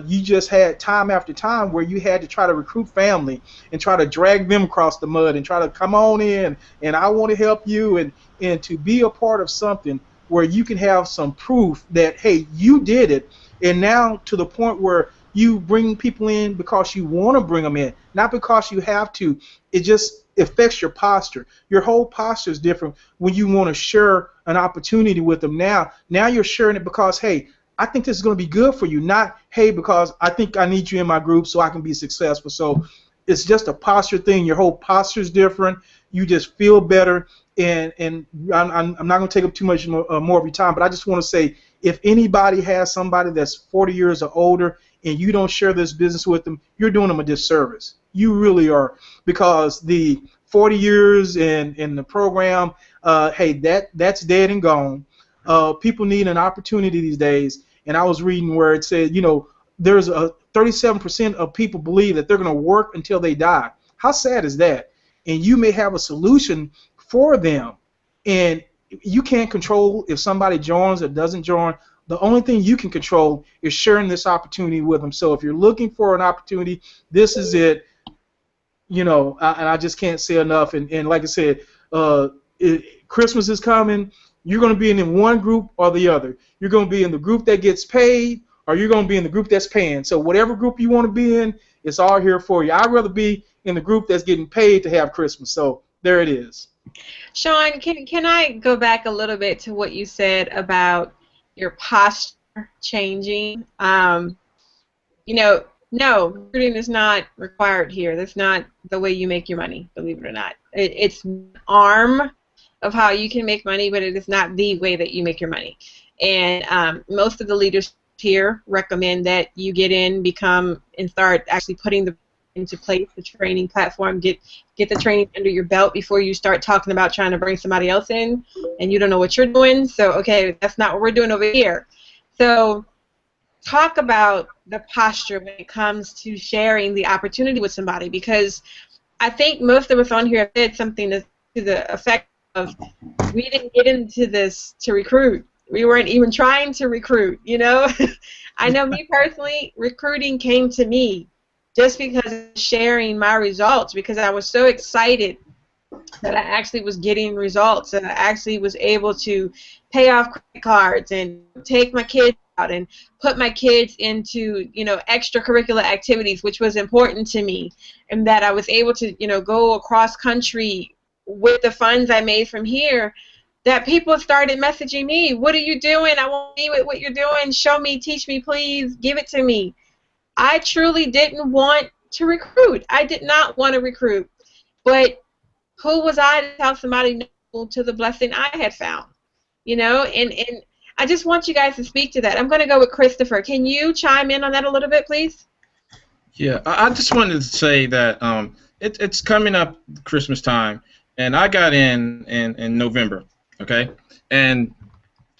you just had time after time where you had to try to recruit family and try to drag them across the mud and try to come on in, and I want to help you, and to be a part of something where you can have some proof that, hey, you did it, and now to the point where you bring people in because you want to bring them in, not because you have to. It just affects your posture. Your whole posture is different when you want to share an opportunity with them. Now you're sharing it because, hey, I think this is going to be good for you, not, hey, because I think I need you in my group so I can be successful. So it's just a posture thing. Your whole posture is different. You just feel better. And I'm not going to take up too much more of your time, but I just want to say, if anybody has somebody that's 40 years or older and you don't share this business with them, you're doing them a disservice. You really are, because the 40 years in the program, hey, that's dead and gone. People need an opportunity these days. And I was reading where it said, you know, there's a 37% of people believe that they're going to work until they die. How sad is that? And you may have a solution for them. And you can't control if somebody joins or doesn't join. The only thing you can control is sharing this opportunity with them. So if you're looking for an opportunity, this is it. You know, and I just can't say enough. And like I said, Christmas is coming. You're going to be in one group or the other. You're going to be in the group that gets paid, or you're going to be in the group that's paying. So whatever group you want to be in, it's all here for you. I'd rather be in the group that's getting paid to have Christmas. So there it is. Sean, can I go back a little bit to what you said about your posture changing? You know, no, recruiting is not required here. That's not the way you make your money, believe it or not. It's an arm of how you can make money, but it is not the way that you make your money. And most of the leaders here recommend that you get in, become, and start actually putting into place the training platform, get the training under your belt before you start talking about trying to bring somebody else in and you don't know what you're doing. So, okay, that's not what we're doing over here. So talk about the posture when it comes to sharing the opportunity with somebody, because I think most of us on here have said something to the effect of, we didn't get into this to recruit. We weren't even trying to recruit, you know. I know me personally, recruiting came to me just because of sharing my results, because I was so excited that I actually was getting results, and I actually was able to pay off credit cards and take my kids out and put my kids into, you know, extracurricular activities, which was important to me, and that I was able to, you know, go across country with the funds I made from here. That people started messaging me, what are you doing? I want to see what you're doing. Show me, teach me, please, give it to me. I truly didn't want to recruit. I did not want to recruit. But who was I to tell somebody no to the blessing I had found? You know, and I just want you guys to speak to that. I'm going to go with Christopher. Can you chime in on that a little bit, please? Yeah, I just wanted to say that it's coming up Christmas time, and I got in November, okay? And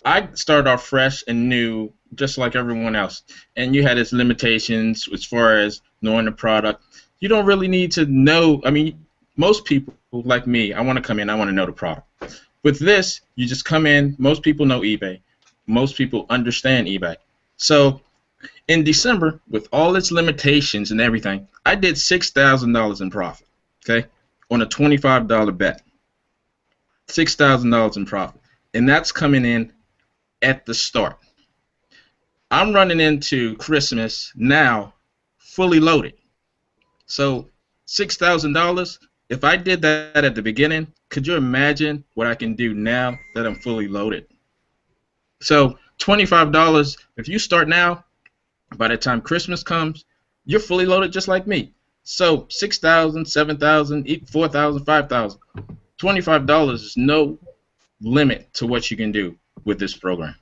I started off fresh and new, just like everyone else. And you had its limitations as far as knowing the product. You don't really need to know. I mean, most people, like me, I want to come in, I want to know the product. With this, you just come in. Most people know eBay. Most people understand eBay. So in December, with all its limitations and everything, I did $6,000 in profit, okay, on a $25 bet. $6,000 in profit. And that's coming in at the start. I'm running into Christmas now fully loaded. So $6,000, if I did that at the beginning, could you imagine what I can do now that I'm fully loaded? So $25, if you start now, by the time Christmas comes, you're fully loaded just like me. So $6,000, $7,000, $4,000, $5,000. $25 is no limit to what you can do with this program.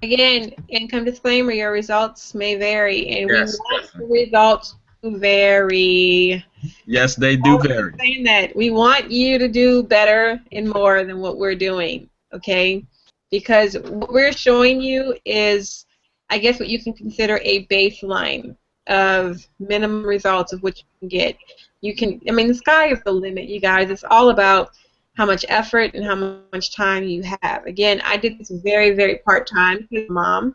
Again, income disclaimer, your results may vary, and Yes, we want the results to vary. Yes, they do vary. Saying that we want you to do better and more than what we're doing, okay? Because what we're showing you is, I guess, what you can consider a baseline of minimum results of what you can get. You can, I mean, the sky is the limit, you guys. It's all about how much effort and how much time you have. Again, I did this very, very part-time. I'm a mom.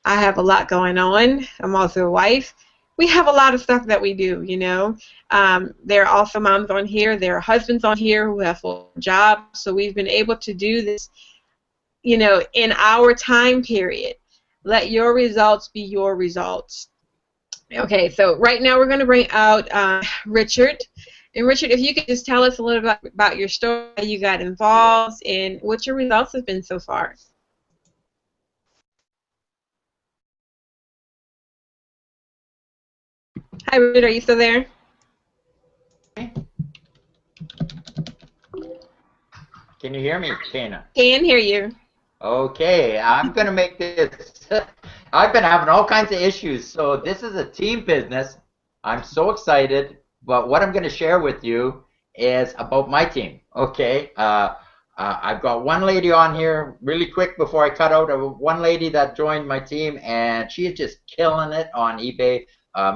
I have a lot going on. I'm also a wife. We have a lot of stuff that we do, you know. There are also moms on here. There are husbands on here who have full jobs. So we've been able to do this, you know, in our time period. Let your results be your results. Okay, so right now we're going to bring out Richard. And Richard, if you could just tell us a little bit about your story, how you got involved, and what your results have been so far. Hi, Richard, are you still there? Can you hear me, Tina? Can hear you. Okay, I'm going to make this. I've been having all kinds of issues, so this is a team business. I'm so excited, but what I'm going to share with you is about my team. Okay, I've got one lady on here really quick before I cut out. One lady that joined my team, and she is just killing it on eBay,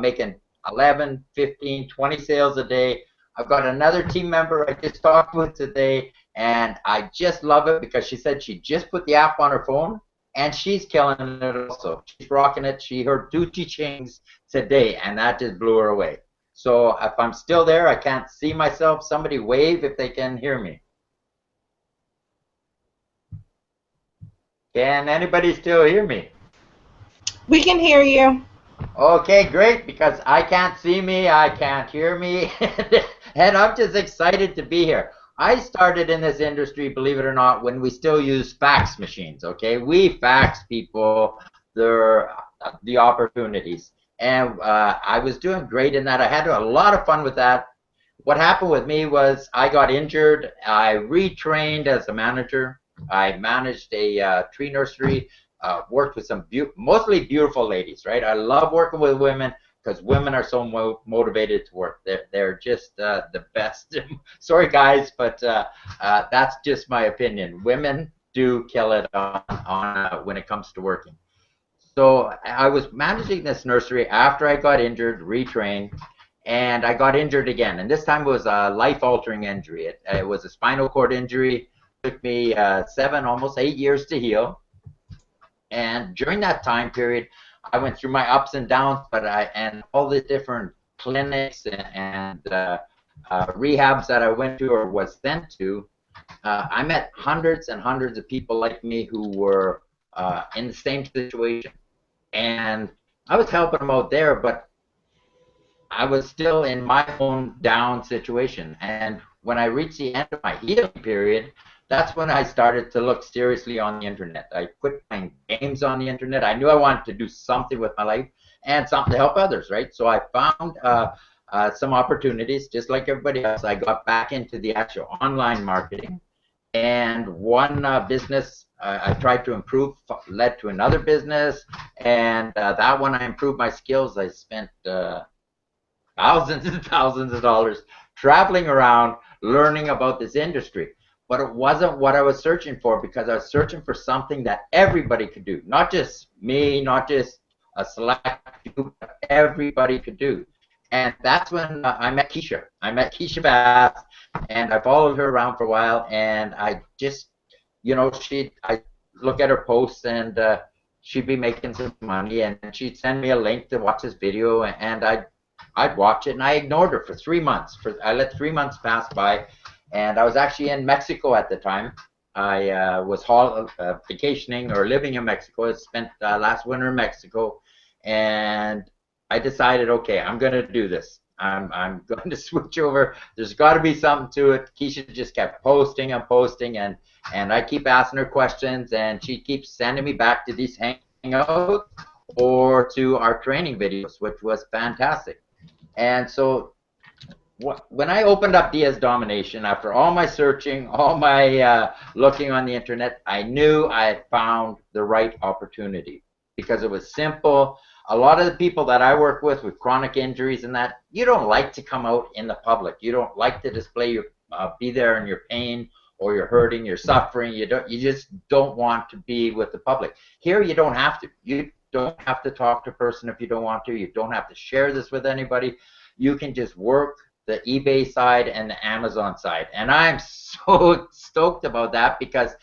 making 11, 15, 20 sales a day. I've got another team member I just talked with today, and I just love it because she said she just put the app on her phone, and she's killing it also. She's rocking it. She heard 2 teachings today, and that just blew her away. So if I'm still there, I can't see myself. Somebody wave if they can hear me. Can anybody still hear me? We can hear you. Okay, great, because I can't see me, I can't hear me, and I'm just excited to be here. I started in this industry, believe it or not, when we still use fax machines, okay? We fax people the opportunities, and I was doing great in that. I had a lot of fun with that. What happened with me was I got injured. I retrained as a manager. I managed a tree nursery. Worked with some mostly beautiful ladies, right? I love working with women because women are so motivated to work. They're just the best. Sorry, guys, but that's just my opinion. Women do kill it on when it comes to working. So I was managing this nursery after I got injured, retrained, and I got injured again. And this time it was a life-altering injury. It was a spinal cord injury. It took me 7, almost 8 years to heal. And during that time period, I went through my ups and downs, and all the different clinics and rehabs that I went to or was sent to. I met hundreds and hundreds of people like me who were in the same situation, and I was helping them out there, but I was still in my own down situation. And when I reached the end of my healing period, that's when I started to look seriously on the internet. I quit playing games on the internet. I knew I wanted to do something with my life and something to help others, right? So I found some opportunities, just like everybody else. I got back into the actual online marketing, and one business I tried to improve led to another business, and that one I improved my skills. I spent thousands and thousands of dollars traveling around learning about this industry. But it wasn't what I was searching for, because I was searching for something that everybody could do. Not just me, not just a select few, but everybody could do. And that's when I met Keisha. I met Keisha Bass, and I followed her around for a while, and I just, I look at her posts, and she'd be making some money, and she'd send me a link to watch this video, and I'd watch it, and I ignored her for 3 months. I let 3 months pass by. And I was actually in Mexico at the time. I was vacationing or living in Mexico. I spent last winter in Mexico, and I decided, okay, I'm going to do this. I'm going to switch over. There's got to be something to it. Keisha just kept posting and posting, and I keep asking her questions, and she keeps sending me back to these hangouts or to our training videos, which was fantastic. And so when I opened up DS Domination, after all my searching, all my looking on the internet, I knew I had found the right opportunity because it was simple. A lot of the people that I work with chronic injuries and that, you don't like to come out in the public. You don't like to display your, be there in your pain or you're hurting, you're suffering. You just don't want to be with the public. Here, you don't have to. You don't have to talk to a person if you don't want to. You don't have to share this with anybody. You can just work the eBay side and the Amazon side. And I'm so stoked about that because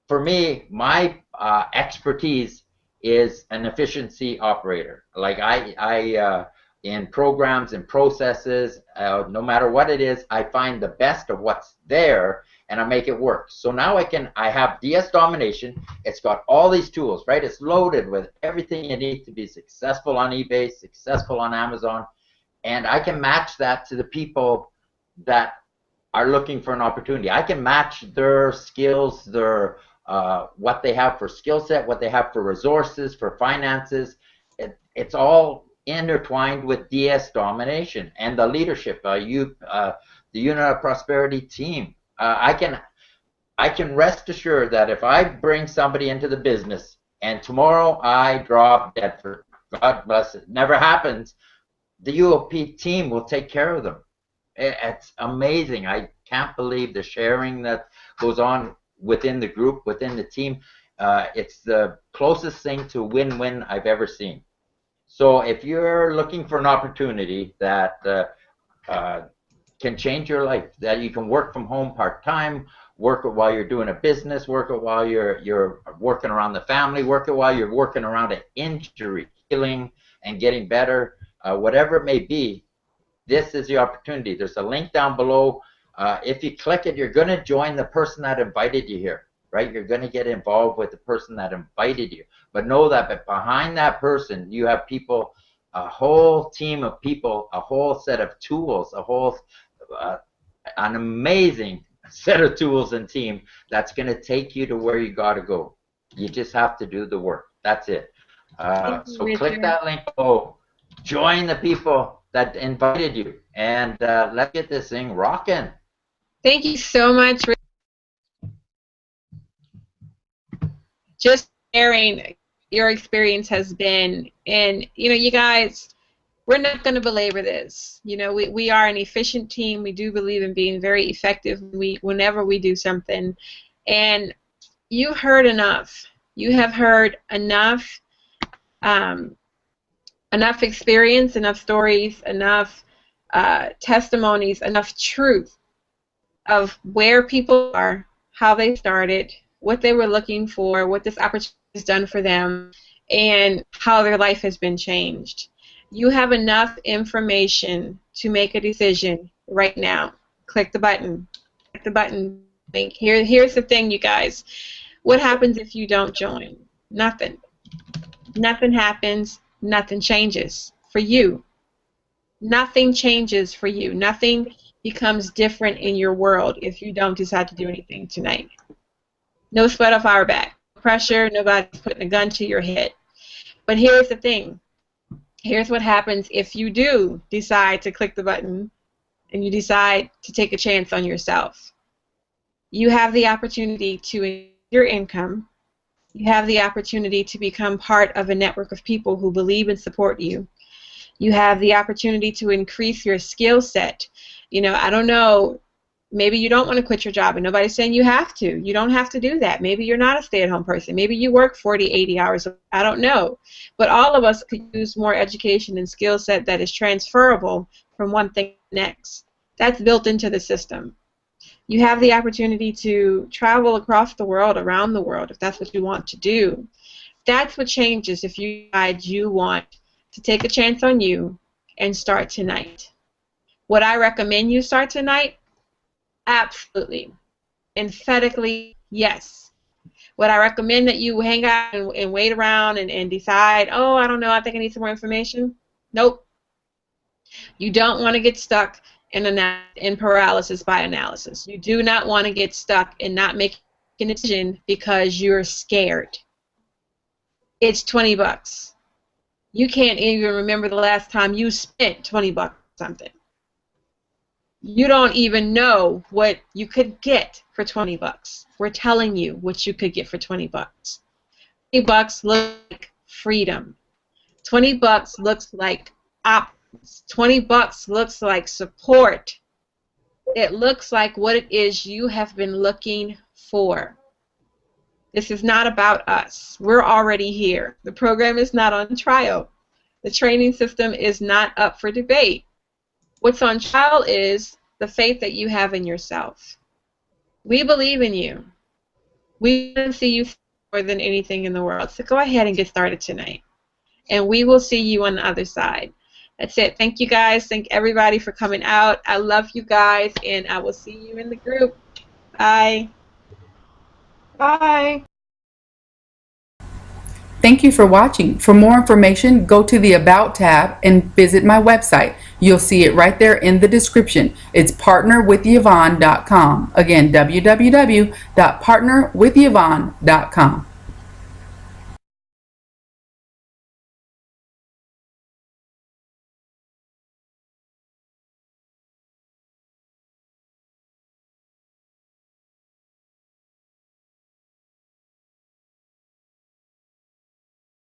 for me, my expertise is an efficiency operator. Like I in programs and processes, no matter what it is, I find the best of what's there and I make it work. So now I have DS Domination. It's got all these tools, right? It's loaded with everything you need to be successful on eBay, successful on Amazon. And I can match that to the people that are looking for an opportunity. I can match their skills, their what they have for skill set, what they have for resources, for finances. It's all intertwined with DS Domination and the leadership, the Unit of Prosperity team. I can I can rest assured that if I bring somebody into the business and tomorrow I drop dead, for God bless it, never happens, the UOP team will take care of them. It's amazing. I can't believe the sharing that goes on within the group, within the team. It's the closest thing to win-win I've ever seen. So if you're looking for an opportunity that can change your life, that you can work from home part-time, work it while you're doing a business, work it while you're working around the family, work it while you're working around an injury, healing and getting better, whatever it may be, this is the opportunity. There's a link down below. If you click it, you're going to join the person that invited you here, right? You're going to get involved with the person that invited you. But know that behind that person, you have people, a whole team of people, a whole set of tools, a whole an amazing set of tools and team that's going to take you to where you got to go. You just have to do the work. That's it. So click that link below. Join the people that invited you, and let's get this thing rocking. Thank you so much. Just sharing your experience has been, and you know, you guys, we're not going to belabor this. You know, we are an efficient team. We do believe in being very effective whenever we do something. And you've heard enough. You have heard enough, enough experience, enough stories, enough testimonies, enough truth of where people are, how they started, what they were looking for, what this opportunity has done for them, and how their life has been changed. You have enough information to make a decision right now. Click the button. Click the button. Here's the thing, you guys. What happens if you don't join? Nothing. Nothing happens. Nothing changes for you. Nothing changes for you. Nothing becomes different in your world if you don't decide to do anything tonight. No sweat off our back. Pressure. Nobody's putting a gun to your head. But here's the thing. Here's what happens if you do decide to click the button and you decide to take a chance on yourself. You have the opportunity to increase your income. You have the opportunity to become part of a network of people who believe and support you. You have the opportunity to increase your skill set. You know, I don't know, maybe you don't want to quit your job, and nobody's saying you have to. You don't have to do that. Maybe you're not a stay-at-home person. Maybe you work 40, 80 hours. I don't know. But all of us could use more education and skill set that is transferable from one thing to the next. That's built into the system. You have the opportunity to travel across the world, around the world, if that's what you want to do. That's what changes if you decide you want to take a chance on you and start tonight. Would I recommend you start tonight? Absolutely. Emphatically, yes. Would I recommend that you hang out and wait around and decide, oh, I don't know, I think I need some more information? Nope. You don't want to get stuck in paralysis by analysis. You do not want to get stuck in not making a decision because you're scared. It's $20. You can't even remember the last time you spent $20 on something. You don't even know what you could get for $20. We're telling you what you could get for $20. $20 looks like freedom. $20 looks like options. $20 looks like support. It looks like what it is you have been looking for. This is not about us. We're already here. The program is not on trial. The training system is not up for debate. What's on trial is the faith that you have in yourself. We believe in you. We want to see you more than anything in the world. So go ahead and get started tonight. And we will see you on the other side. That's it. Thank you guys. Thank everybody for coming out. I love you guys, and I will see you in the group. Bye. Bye. Thank you for watching. For more information, go to the About tab and visit my website. You'll see it right there in the description. It's partnerwithyvonne.com. Again, www.partnerwithyvonne.com.